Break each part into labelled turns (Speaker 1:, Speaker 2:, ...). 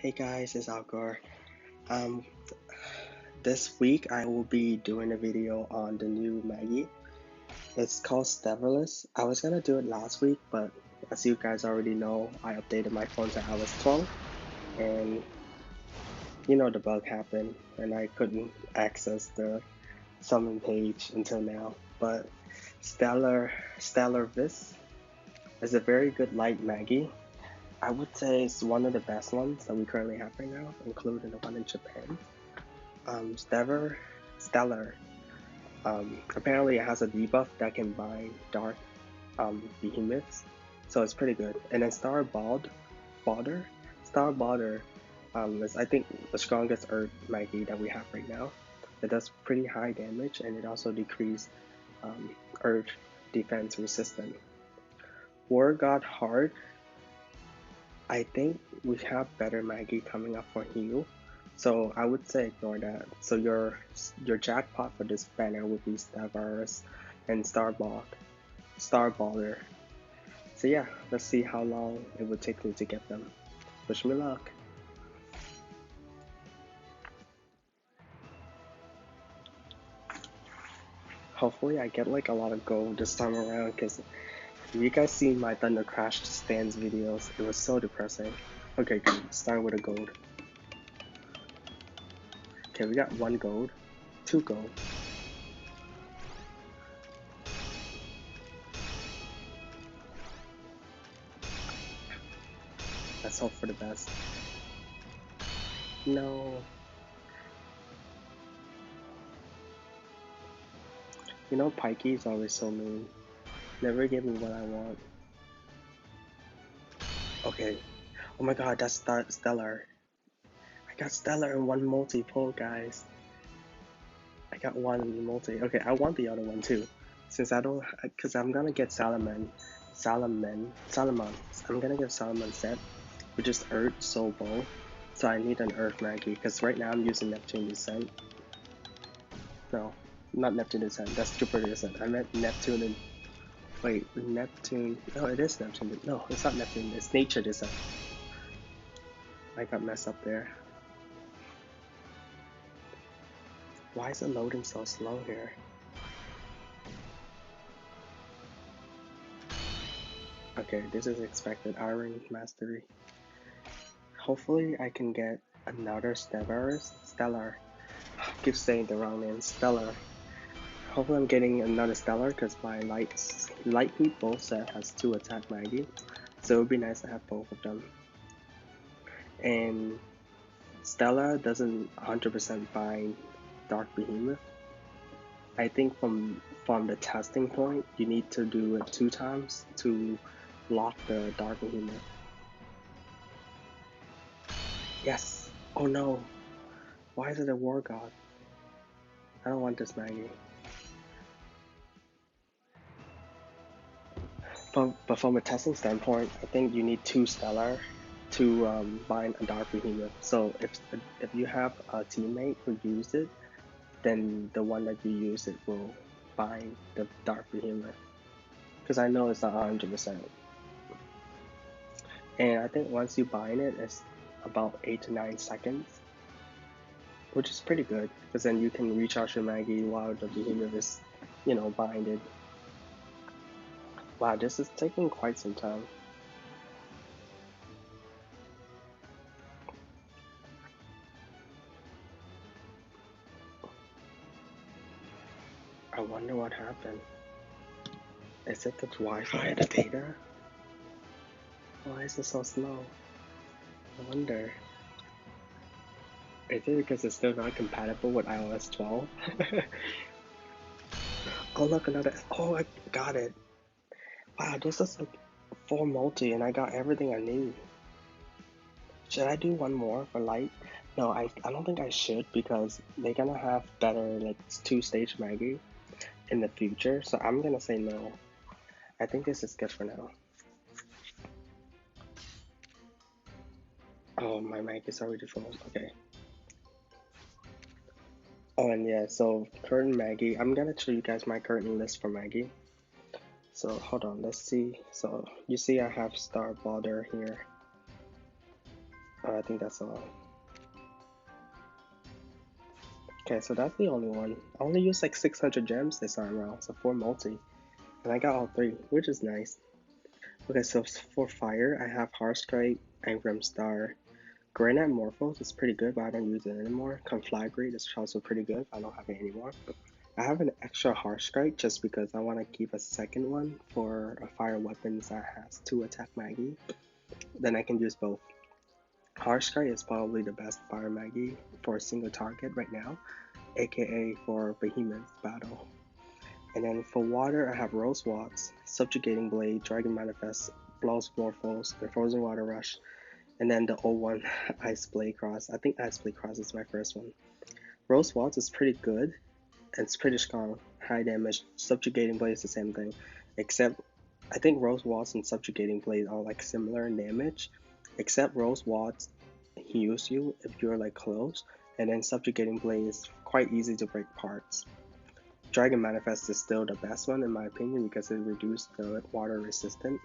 Speaker 1: Hey guys, it's Algor. Um, this week I will be doing a video on the new Maggie. It's called Stellarvis. I was gonna do it last week, but as you guys already know, I updated my phone to iOS 12, and the bug happened, and I couldn't access the summon page until now. But Stellarvis is a very good light Maggie. I would say it's one of the best ones that we currently have right now, including the one in Japan. Stellar. Apparently, it has a debuff that can bind dark behemoths, so it's pretty good. And then Star Balder is I think the strongest Earth Maggie that we have right now. It does pretty high damage, and it also decreases um, Earth defense resistance. War God Heart. I think we have better Maggie coming up for heal, so I would say ignore that. So your jackpot for this banner would be Stellarvis and Starballer. So yeah, let's see how long it would take me to get them. Wish me luck. Hopefully I get like a lot of gold this time around, because if you guys seen my Thunder Crash stands videos, it was so depressing. Okay, good. Start with a gold. Okay, we got one gold, two gold. Let's hope for the best. No. Pikke is always so mean. Never give me what I want. Okay. Oh my god, that's Stellar. I got Stellar in one multi-pull, guys. I got one multi. Okay, I want the other one too. Since I don't, because I'm gonna get Salamon. I'm gonna get Salamon set, which is Earth Soul Bow. So I need an Earth Maggie, because right now I'm using Neptune Descent. No, not Neptune Descent, that's Jupiter Descent. I meant Neptune and wait, Neptune. No, it is Neptune. No, it's not Neptune. It's Nature Descent. I got messed up there. Why is it loading so slow here? Okay, this is expected. Iron Mastery. Hopefully, I can get another Stellar. I keep saying the wrong name. Stellar. Hopefully, I'm getting another Stellar because my Light Heat bow set has 2 attack Maggie, so it would be nice to have both of them. And Stella doesn't 100% bind Dark Behemoth. I think from the testing point, you need to do it 2 times to lock the Dark Behemoth. Yes! Oh no! Why is it a War God? I don't want this Maggie. But from a testing standpoint, I think you need 2 Stellar to bind a Dark Behemoth. So if you have a teammate who used it, then the one that you use it will bind the Dark Behemoth. Because I know it's not 100%. And I think once you bind it, it's about 8 to 9 seconds, which is pretty good, because then you can recharge your Maggie while the behemoth is, binded. Wow, this is taking quite some time. I wonder what happened. Is it the Wi-Fi or the data? Why is it so slow? I wonder. Is it because it's still not compatible with iOS 12? Oh look, another. Oh, I got it. Wow, this is like 4 multi and I got everything I need. Should I do one more for light? No, I don't think I should, because they're gonna have better like 2-stage Maggie in the future, so I'm gonna say no. I think this is good for now. Oh, my mic is already full. Okay. Oh, and yeah, so current Maggie, I'm gonna show you guys my current list for Maggie. So hold on, let's see. So you see I have Star Border here. I think that's all. Okay, so that's the only one. I only used like 600 gems this time around, so 4 multi. And I got all 3, which is nice. Okay, so for fire, I have Heartstrike, Engram Star. Granite Morphos is pretty good, but I don't use it anymore. Conflagrate is also pretty good, I don't have it anymore. I have an extra Heartstrike just because I want to keep a second one for a fire weapons that has 2 attack Magi. Then I can use both. Heartstrike is probably the best fire Magi for a single target right now, aka for Behemoth battle. And then for water, I have Rose Watts, Subjugating Blade, Dragon Manifest, Blows Morphos, and Frozen Water Rush. And then the old one, Ice Blade Cross. I think Ice Blade Cross is my first one. Rose Watts is pretty good, and it's pretty strong. High damage. Subjugating Blade is the same thing. Except, I think Rose Watts and Subjugating Blade are like similar in damage. Except Rose Watts heals you if you're like close. And then Subjugating Blade is quite easy to break parts. Dragon Manifest is still the best one in my opinion because it reduced the water resistance.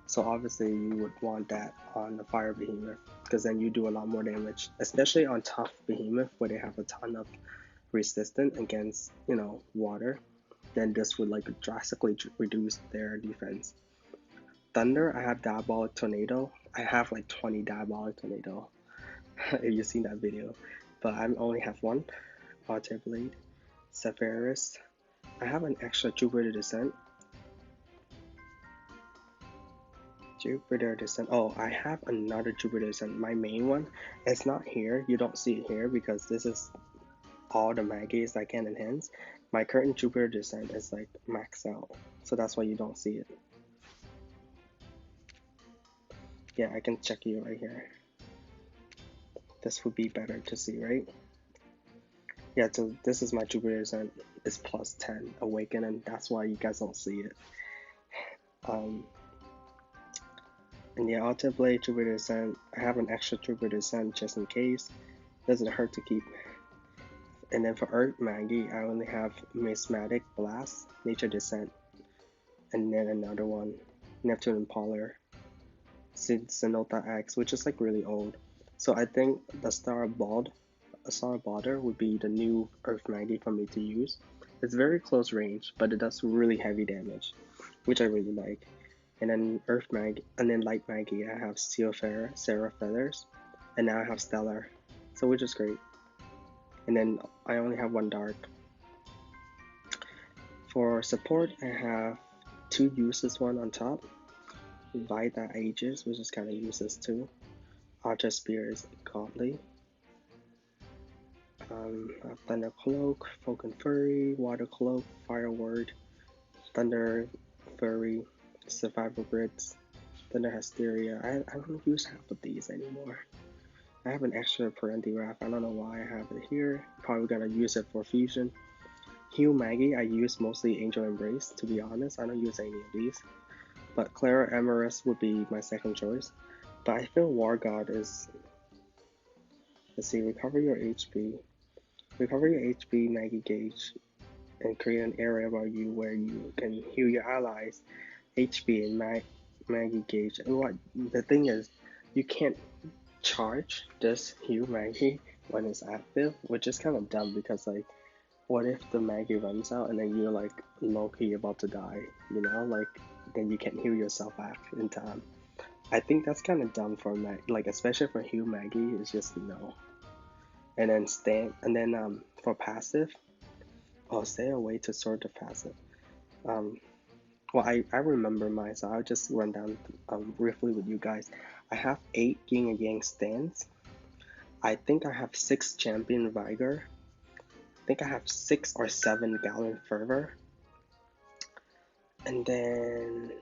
Speaker 1: So obviously you would want that on the fire behemoth because then you do a lot more damage, especially on tough behemoth where they have a ton of resistance against, you know, water. Then this would like drastically reduce their defense. Thunder, I have Diabolic Tornado. I have like 20 Diabolic Tornado if you've seen that video, but I only have one. Alter Blade, Stellarvis. I have an extra Jupiter Descent. Jupiter Descent. Oh, I have another Jupiter Descent. My main one. It's not here. You don't see it here because this is all the Magis I can enhance. My current Jupiter Descent is like maxed out, so that's why you don't see it. Yeah, I can check you right here. This would be better to see, right? Yeah, so this is my Jupiter Descent. It's plus 10 Awaken, and that's why you guys don't see it. And yeah, Alter Blade, Jupiter Descent. I have an extra Jupiter Descent just in case. Doesn't hurt to keep. And then for Earth Magi, I only have Mismatic Blast, Nature Descent, and then another one, Neptune Impaler, Sinota X, which is like really old. So I think the Star Balder would be the new Earth Magi for me to use. It's very close range, but it does really heavy damage, which I really like. And then Earth Mag, and then Light Magi, I have Steel Sarah Feathers, and now I have Stellar, so which is great. And then I only have one dark. For support, I have 2 useless one on top. Vita Aegis, which is kind of useless too. Archer Spear is godly. Thunder Cloak, Falcon Fury, Water Cloak, Fire Word, Thunder Fury, Survival Grids, Thunder Hysteria. I don't use half of these anymore. I have an extra Parenti Wrap. I don't know why I have it here. Probably gonna use it for fusion. Heal Magi, I use mostly Angel Embrace, to be honest. I don't use any of these. But Clara Emerus would be my second choice. But I feel War God is... Let's see, recover your HP. Recover your HP Magi gauge and create an area around you where you can heal your allies' HP and Magi gauge. And what the thing is, you can't charge this heal Magi when it's active, which is kind of dumb because like, what if the Magi runs out and then you're like low-key about to die, you know, like then you can't heal yourself back in time. I think that's kind of dumb for like especially for heal Magi, it's just no. And then for passive, oh, stay away to sort the passive. Well, I remember mine, so I'll just run down briefly with you guys. I have 8 Yin and Yang stands. I think I have 6 Champion Vigor. I think I have 6 or 7 Gallon Fervor. And then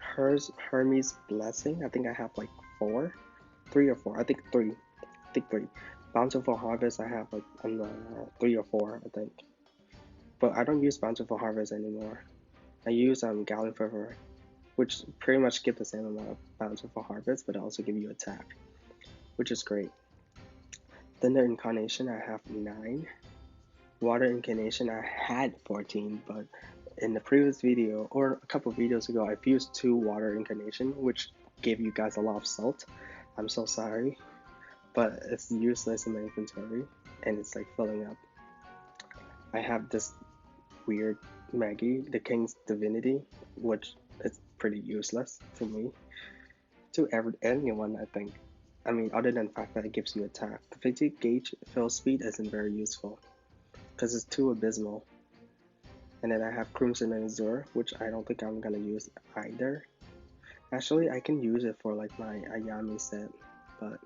Speaker 1: Hermes Blessing. I think I have like 3 or 4. I think 3. I think 3. Bountiful Harvest. I have like 3 or 4. I think. But I don't use Bountiful Harvest anymore. I use Gallon Fervor, which pretty much give the same amount of Bountiful Harvest, but also give you attack, which is great. Thunder Incarnation, I have 9. Water Incarnation, I had 14, but in the previous video, or a couple of videos ago, I've used 2 water incarnation, which gave you guys a lot of salt. I'm so sorry, but it's useless in my inventory, and it's like filling up. I have this weird Magi, the King's Divinity, which is pretty useless to me, to anyone, I think. I mean, other than the fact that it gives you attack. The fatigue gauge fill speed isn't very useful, because it's too abysmal. And then I have Crimson and Azure, which I don't think I'm gonna use either. Actually, I can use it for like my Ayami set, but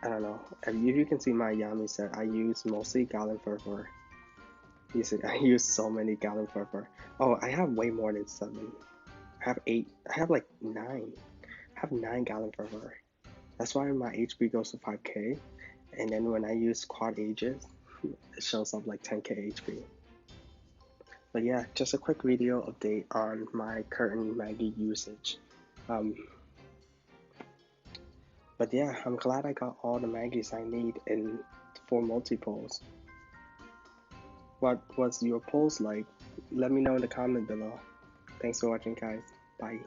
Speaker 1: I don't know. If you can see my Ayami set, I use mostly Gallon Fervor. You see, I use so many Gallon Fervor. Oh, I have way more than 7. I have 8. I have like 9. I have 9 Gallon Fervor. That's why my HP goes to 5k. And then when I use Quad Aegis, it shows up like 10k HP. But yeah, just a quick video update on my current Magi usage. But yeah, I'm glad I got all the Magis I need in 4 multi-polls. What was your polls like? Let me know in the comment below. Thanks for watching, guys. Bye.